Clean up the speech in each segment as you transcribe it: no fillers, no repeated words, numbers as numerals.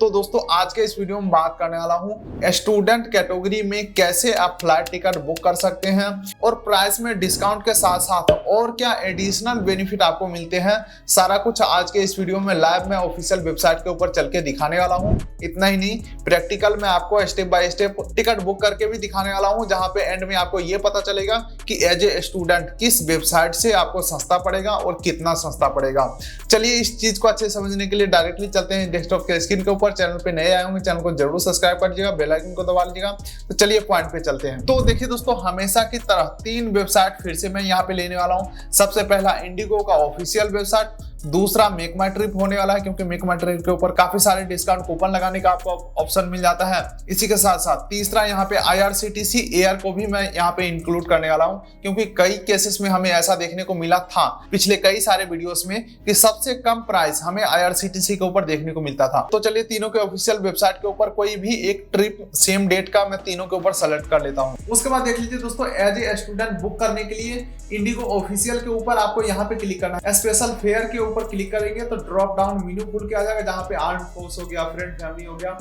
तो दोस्तों आज के इस वीडियो में बात करने वाला हूँ स्टूडेंट कैटेगरी में कैसे आप फ्लाइट टिकट बुक कर सकते हैं और प्राइस में डिस्काउंट के साथ साथ और क्या एडिशनल बेनिफिट आपको मिलते हैं। सारा कुछ आज के इस वीडियो में लाइव मैं ऑफिशियल वेबसाइट के ऊपर चल के दिखाने वाला हूँ। इतना ही नहीं, प्रैक्टिकल में आपको step by step ticket book करके भी दिखाने वाला हूँ, जहाँ पे एंड में आपको ये पता चलेगा कि एज ए स्टूडेंट किस वेबसाइट से आपको सस्ता पड़ेगा और कितना सस्ता पड़ेगा। चलिए इस चीज को अच्छे समझने के लिए डायरेक्टली चलते हैं डेस्कटॉप के स्क्रीन के ऊपर। चैनल पे नए आए होंगे, चैनल को जरूर सब्सक्राइब कर लीजिएगा, बेल आइकन को दबा लीजिएगा। तो चलिए पॉइंट पे चलते हैं। तो देखिए दोस्तों, हमेशा की तरह 3 वेबसाइट फिर से मैं यहाँ पे लेने वाला हूँ। सबसे पहला इंडिगो का ऑफिशियल वेबसाइट, दूसरा मेक माई ट्रिप होने वाला है क्योंकि मेक माई ट्रिप के ऊपर काफी सारे डिस्काउंट कूपन लगाने का आपको ऑप्शन मिल जाता है। इसी के साथ साथ तीसरा यहाँ पे IRCTC एयर को भी मैं यहाँ पे इंक्लूड करने वाला हूँ, क्योंकि कई केसेस में हमें ऐसा देखने को मिला था पिछले कई सारे वीडियोस में कि सबसे कम प्राइस हमें IRCTC के ऊपर देखने को मिलता था। तो चलिए तीनों के ऑफिशियल वेबसाइट के ऊपर कोई भी एक ट्रिप सेम डेट का मैं तीनों के ऊपर सेलेक्ट कर लेता हूँ। उसके बाद देख लीजिए दोस्तों, एज ए स्टूडेंट बुक करने के लिए इंडिगो ऑफिशियल के ऊपर आपको यहाँ पे क्लिक करना है। स्पेशल फेयर के ऊपर क्लिक करेंगे तो ड्रॉप डाउन मेन्यू खुल के आ जाएगा, जहाँ पे आर्म फोर्स हो गया, फ्रेंड फैमिली हो गया,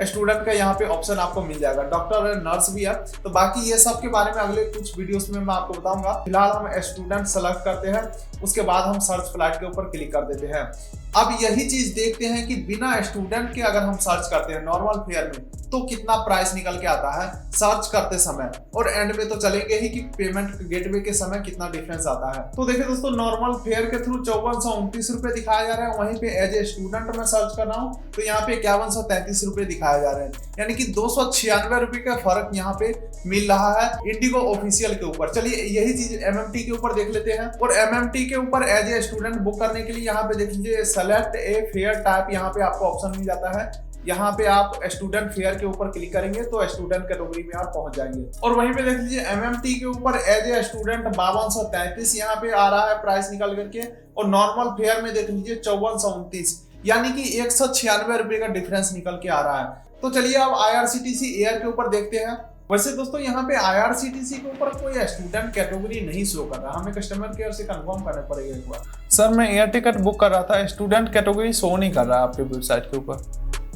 स्टूडेंट का यहाँ पे ऑप्शन आपको मिल जाएगा। डॉक्टर और नर्स भी है। तो बाकी ये सब के बारे में अगले कुछ वीडियोस में मैं आपको बताऊंगा। फिलहाल हम स्टूडेंट सेलेक्ट करते हैं, उसके बाद हम सर्च फ्लाइट के ऊपर क्लिक कर देते हैं। अब यही चीज देखते हैं कि बिना स्टूडेंट के अगर हम सर्च करते हैं नॉर्मल फेयर में तो कितना प्राइस निकल के आता है सर्च करते समय, और एंड में तो चलेंगे ही कि पेमेंट गेटवे के समय कितना डिफरेंस आता है। तो देखिए दोस्तों, नॉर्मल फेयर के थ्रू 5429 रुपए दिखाया जा रहा है, वहीं पे एज ए स्टूडेंट मैं सर्च कर रहा हूँ तो यहाँ पे 5133 रुपए दिखाया जा रहे हैं, यानी कि 296 रुपए का फर्क यहाँ पे मिल रहा है इंडिगो ऑफिशियल के ऊपर। चलिए यही चीज MMT के ऊपर देख लेते हैं, और MMT के ऊपर एज ए स्टूडेंट बुक करने के लिए यहाँ पे देख लीजिए सेलेक्ट ए फेयर टाइप, यहाँ पे आपको ऑप्शन मिल जाता है। यहाँ पे आप स्टूडेंट फेयर के ऊपर क्लिक करेंगे तो स्टूडेंट कैटेगरी में आप पहुंच जाएंगे। और वहीं पे देख लीजिए MMT के ऊपर एज ए स्टूडेंट 5233 यहाँ पे आ रहा है प्राइस निकल करके, और नॉर्मल फेयर में देख लीजिए 5429, यानी कि 196 रुपए का डिफरेंस निकल के आ रहा है। तो चलिए अब IRCTC एयर के ऊपर देखते हैं। वैसे दोस्तों यहाँ पे IRCTC के ऊपर कोई स्टूडेंट कैटेगरी नहीं शो कर रहा, हमें कस्टमर केयर से कंफर्म करना पड़ेगा एक बार। सर मैं एयर टिकट बुक कर रहा था, स्टूडेंट कैटेगरी शो नहीं कर रहा है आपके वेबसाइट के ऊपर,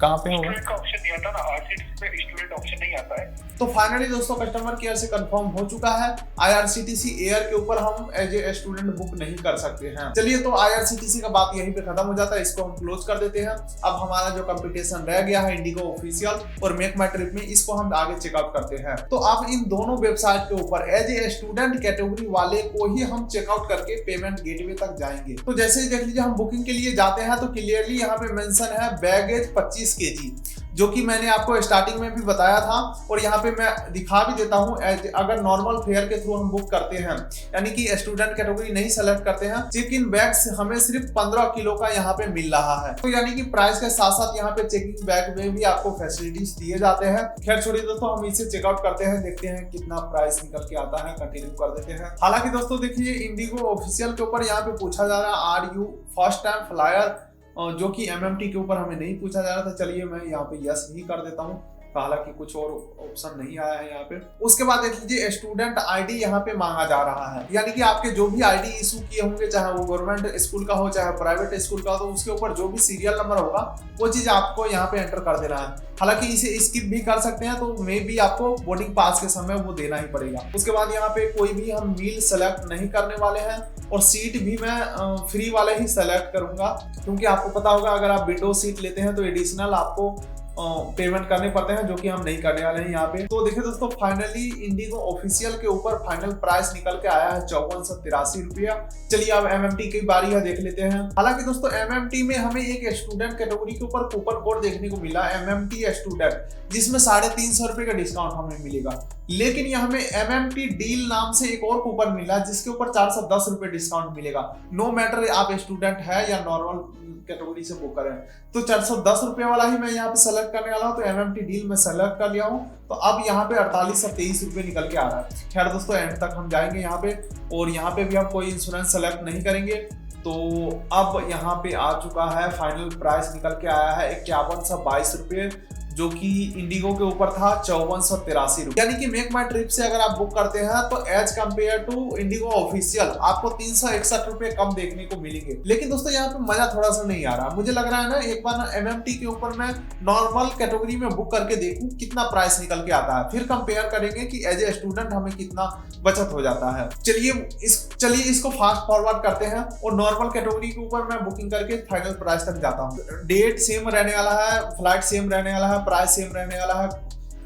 कहाँ पे होगा? स्टूडेंट का ऑप्शन नहीं आता ना, IRCTC पे स्टूडेंट ऑप्शन नहीं आता है। तो फाइनली दोस्तों कस्टमर केयर से कंफर्म हो चुका है, IRCTC एयर के ऊपर हम एज ए स्टूडेंट बुक नहीं कर सकते हैं। चलिए तो IRCTC का बात यहीं पे खत्म हो जाता है, इसको हम क्लोज कर देते हैं। अब हमारा जो कंपटीशन रह गया है इंडिगो ऑफिशियल और मेक माई ट्रिप में, इसको हम आगे चेकआउट करते हैं। तो अब इन दोनों वेबसाइट के ऊपर एज ए स्टूडेंट कैटेगरी वाले को ही हम चेकआउट करके पेमेंट गेटवे तक जाएंगे। तो जैसे ही देख लीजिए हम बुकिंग के लिए जाते हैं तो क्लियरली यहाँ पे मेंशन है बैगेज 25 kg, जो कि मैंने आपको स्टार्टिंग में भी बताया था, और यहाँ पे मैं दिखा भी देता हूँ। अगर नॉर्मल फेयर के थ्रू हम बुक करते हैं, यानी कि स्टूडेंट कैटेगरी नहीं सेलेक्ट करते हैं, चेक इन बैग्स हमें सिर्फ 15 किलो का यहाँ पे मिल रहा है। तो यानी कि प्राइस के साथ साथ यहाँ पे चेकिंग बैग में भी आपको फैसिलिटीज दिए जाते हैं। खैर छोड़िए दोस्तों, हम इसे चेकआउट करते हैं, देखते हैं कितना प्राइस निकल के आता है, कंटिन्यू कर देते हैं। हालांकि दोस्तों देखिए इंडिगो ऑफिशियल के ऊपर यहाँ पे पूछा जा रहा है are you first time flyer, जो कि MMT के ऊपर हमें नहीं पूछा जा रहा था। चलिए मैं यहाँ पे यस ही कर देता हूँ, हालांकि कुछ और ऑप्शन नहीं आया है यहाँ पे। उसके बाद देख लीजिए स्टूडेंट ID यहाँ पे मांगा जा रहा है, यानी कि आपके जो भी ID इशू किए होंगे, चाहे वो गवर्नमेंट स्कूल का हो चाहे प्राइवेट स्कूल का हो, तो उसके ऊपर जो भी सीरियल नंबर होगा वो चीज आपको यहाँ पे एंटर कर देना है। हालांकि इसे स्किप भी कर सकते हैं, तो मे भी आपको बोर्डिंग पास के समय वो देना ही पड़ेगा। उसके बाद यहाँ पे कोई भी हम मील सेलेक्ट नहीं करने वाले हैं, और सीट भी मैं फ्री वाले ही सेलेक्ट करूंगा, क्योंकि आपको पता होगा अगर आप विंडो सीट लेते हैं तो एडिशनल आपको पेमेंट करने पड़ते हैं, जो कि हम नहीं करने वाले हैं यहाँ पे। तो देखिए दोस्तों, फाइनली इंडिगो ऑफिशियल के ऊपर फाइनल प्राइस निकल के आया है 5483 रुपया। चलिए अब MMT की बारी है, देख लेते हैं। हालांकि दोस्तों MMT में हमें एक स्टूडेंट कैटेगरी के ऊपर कूपन कोड देखने को मिला MMT स्टूडेंट, जिसमें 350 रुपए का डिस्काउंट हमें मिलेगा। लेकिन यहाँ में MMT डील नाम से एक और कूपन मिला जिसके ऊपर 410 रुपए डिस्काउंट मिलेगा, नो मैटर आप स्टूडेंट है या नॉर्मल कैटेगरी से बुक करें। तो 410 रुपए वाला ही मैं यहाँ पे सेलेक्ट करने वाला हूँ, तो MMT डील में सेलेक्ट कर लिया हूँ। तो अब यहाँ पे 4823 रुपए निकल के आ रहा है। खैर दोस्तों एंड तक हम जाएंगे यहाँ पे, और यहाँ पे भी हम कोई इंश्योरेंस सेलेक्ट नहीं करेंगे। तो अब यहाँ पे आ चुका है, फाइनल प्राइस निकल के आया है 5122 रुपये, जो कि इंडिगो के ऊपर था 5483 रुपये। यानी कि मेक माई ट्रिप से अगर आप बुक करते हैं तो as compare to IndiGo official आपको 361 रुपये कम देखने को मिलेंगे। लेकिन दोस्तों यहाँ पे मजा थोड़ा सा नहीं आ रहा, मुझे लग रहा है ना एक बार ना MMT के ऊपर मैं नॉर्मल कैटेगरी में बुक करके देखूं कितना प्राइस निकल के आता है, फिर कंपेयर करेंगे कि एज ए स्टूडेंट हमें कितना बचत हो जाता है। चलिए इसको फास्ट फॉरवर्ड करते हैं और नॉर्मल कैटेगरी के ऊपर मैं बुकिंग करके फाइनल प्राइस तक जाता हूँ। डेट सेम रहने वाला है, फ्लाइट सेम रहने वाला है, प्राइस सेम रहने वाला है,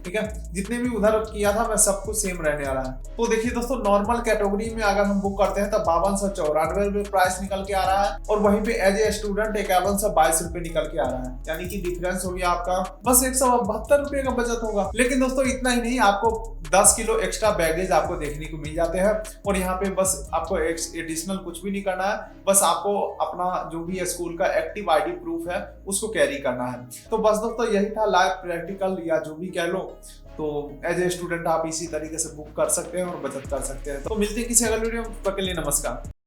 ठीक है। जितने भी उधर किया था मैं सब कुछ सेम रहने वाला है। तो देखिए दोस्तों नॉर्मल कैटेगरी में अगर हम बुक करते हैं तो 5294 रुपये प्राइस निकल के आ रहा है और वहीं पे एज ए स्टूडेंट 5122 रुपये निकल के आ रहा है। यानी कि डिफरेंस हो गया आपका बस 172 रुपये का बचत होगा। लेकिन दोस्तों इतना ही नहीं, आपको 10 किलो एक्स्ट्रा बैगेज आपको देखने को मिल जाते हैं और यहाँ पे बस आपको एडिशनल कुछ भी नहीं करना है, बस आपको अपना जो भी स्कूल का एक्टिव ID प्रूफ है उसको कैरी करना है। तो बस दोस्तों यही था लाइव प्रैक्टिकल या जो भी कह लो, तो एज ए स्टूडेंट आप इसी तरीके से बुक कर सकते हैं और बचत कर सकते हैं। तो मिलते हैं किसी अगले वीडियो में, तब तक के लिए नमस्कार।